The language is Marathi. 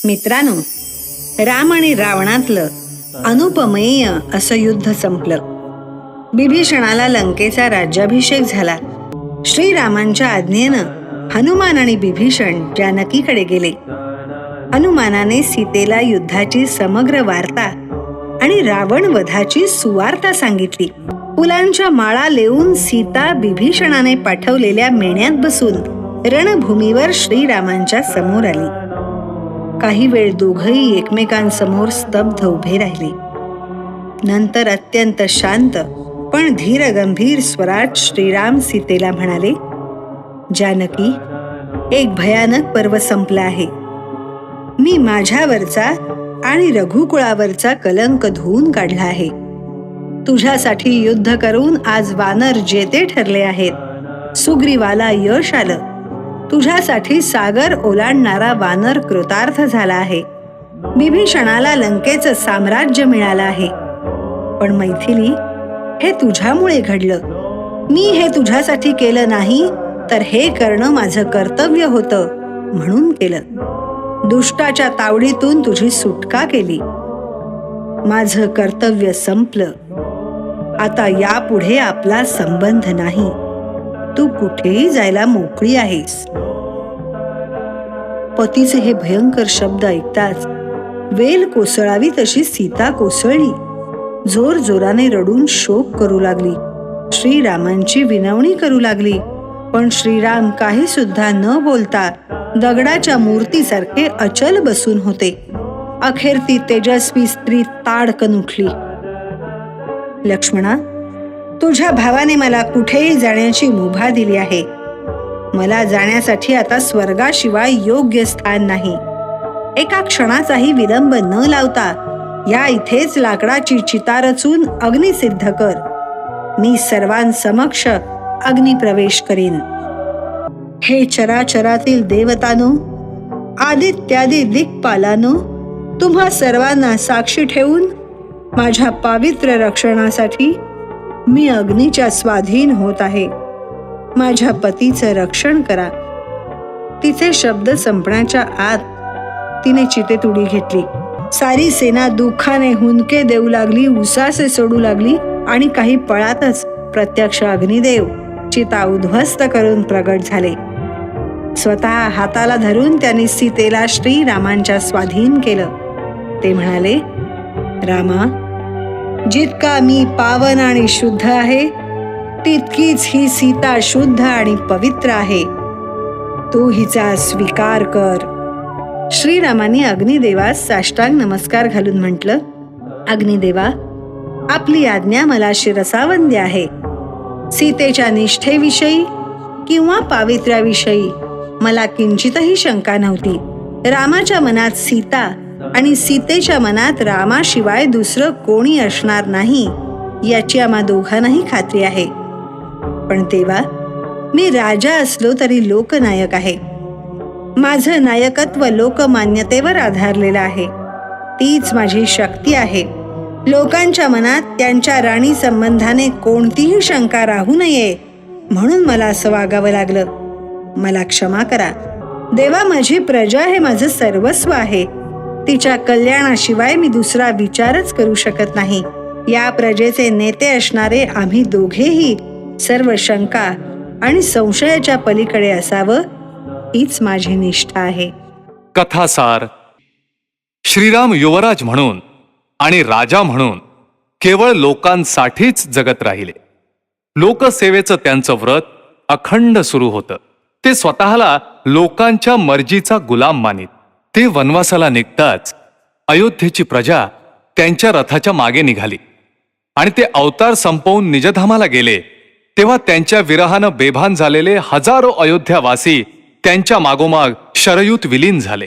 मित्रांनो, राम आणि रावणातलं अनुपमेय असं युद्ध संपलं. बिभीषणाला लंकेचा राज्याभिषेक झाला. श्रीरामांच्या आज्ञेनं हनुमान आणि बिभीषण जानकीकडे गेले. हनुमानाने सीतेला युद्धाची समग्र वार्ता आणि रावण वधाची सुवार्ता सांगितली. फुलांच्या माळा लेऊन सीता बिभीषणाने पाठवलेल्या मेण्यात बसून रणभूमीवर श्रीरामांच्या समोर आली. काही वेळ दोघंही एकमेकांसमोर स्तब्ध उभे राहिले. नंतर अत्यंत शांत पण धीर गंभीर स्वरात श्रीराम सीतेला म्हणाले, जानकी, एक भयानक पर्व संपला आहे. मी माझ्यावरचा आणि रघुकुळावरचा कलंक धुवून काढला आहे. तुझ्यासाठी युद्ध करून आज वानर जेते ठरले आहेत. सुग्रीवाला यश आलं. तुझ्यासाठी सागर ओलांडणारा वानर कृतार्थ झाला आहे. बिभीषणाला लंकेचं साम्राज्य मिळालं आहे. पण मैथिली, हे तुझ्यामुळे घडलं. मी हे तुझ्यासाठी केलं नाही, तर हे करणं माझं कर्तव्य होतं म्हणून केलं. दुष्टाच्या तावडीतून तुझी सुटका केली. माझं कर्तव्य संपलं. आता यापुढे आपला संबंध नाही. तू कुठेही जायला मोकळी आहेस. पतीचे हे भयंकर शब्द ऐकताच वेल कोसळावी तशी सीता कोसळली. जोर जोराने रडून शोक करू लागली. श्रीरामांची विनवणी करू लागली. पण श्रीराम काही सुद्धा न बोलता दगडाच्या मूर्तीसारखे अचल बसून होते. अखेर ती तेजस्वी स्त्री ताडकन उठली. लक्ष्मणा, तुझ्या भावाने मला कुठेही जाण्याची मुभा दिली आहे. मला जाण्यासाठी आता स्वर्गाशिवाय योग्य स्थान नाही. एका क्षणाचाही विलंब न लावता या इथेच लाकडाची चिता रचून अग्नी सिद्ध कर. मी सर्वांसमक्ष अग्निप्रवेश करीन. हे चराचरातील देवतानो, आदित्यादी दिक्पालानो, तुम्हा सर्वांना साक्षी ठेवून माझ्या पावित्र्य रक्षणासाठी मी अग्नीच्या स्वाधीन होत आहे. माझ्या पतीचं रक्षण करा. तिचे शब्द संपण्याच्या आत तिने चितेत उडी घेतली. सारी सेना दुःखाने हुंदके देऊ लागली, उसासे सोडू लागली आणि काही पळातच प्रत्यक्ष अग्निदेव चिता उद्ध्वस्त करून प्रगट झाले. स्वतः हाताला धरून त्यांनी सीतेला श्रीरामांच्या स्वाधीन केलं. ते म्हणाले, रामा, जितका मी पावन आणि शुद्ध आहे, तितकीच ही सीता शुद्ध आणि पवित्र आहे. तू हिचा स्वीकार कर. श्रीरामांनी अग्निदेवास साष्टांग नमस्कार घालून म्हटलं, अग्निदेवा, आपली आज्ञा मला शिरसावंद्य आहे. सीतेच्या निष्ठेविषयी किंवा पावित्र्याविषयी मला किंचितही शंका नव्हती. रामाच्या मनात सीता आणि सीतेच्या मनात रामाशिवाय दुसरं कोणी असणार नाही याची आम्हा दोघांनाही खात्री आहे. पण तेव्हा मी राजा असलो तरी लोकनायक आहे. माझं नायकत्व लोकमान्यतेवर आधारलेलं आहे. तीच माझी शक्ती आहे. लोकांच्या मनात त्यांच्या राणी संबंधाने कोणतीही शंका राहू नये म्हणून मला असं वागावं लागलं. मला क्षमा करा. देवा, माझी प्रजा हे माझं सर्वस्व आहे. तिच्या कल्याणाशिवाय मी दुसरा विचारच करू शकत नाही. या प्रजेचे नेते असणारे आम्ही दोघेही सर्व शंका आणि संशयाच्या पलीकडे असावं, हीच माझी निष्ठा आहे. कथासार. श्रीराम युवराज म्हणून आणि राजा म्हणून केवळ लोकांसाठीच जगत राहिले. लोकसेवेचं त्यांचं व्रत अखंड सुरू होतं. ते स्वतःला लोकांच्या मर्जीचा गुलाम मानित. ते वनवासाला निघताच अयोध्येची प्रजा त्यांच्या रथाच्या मागे निघाली आणि ते अवतार संपवून निजधामाला गेले. तेव्हा त्यांच्या विरहानं बेभान झालेले हजारो अयोध्यावासी त्यांच्या मागोमाग शरयूत विलीन झाले.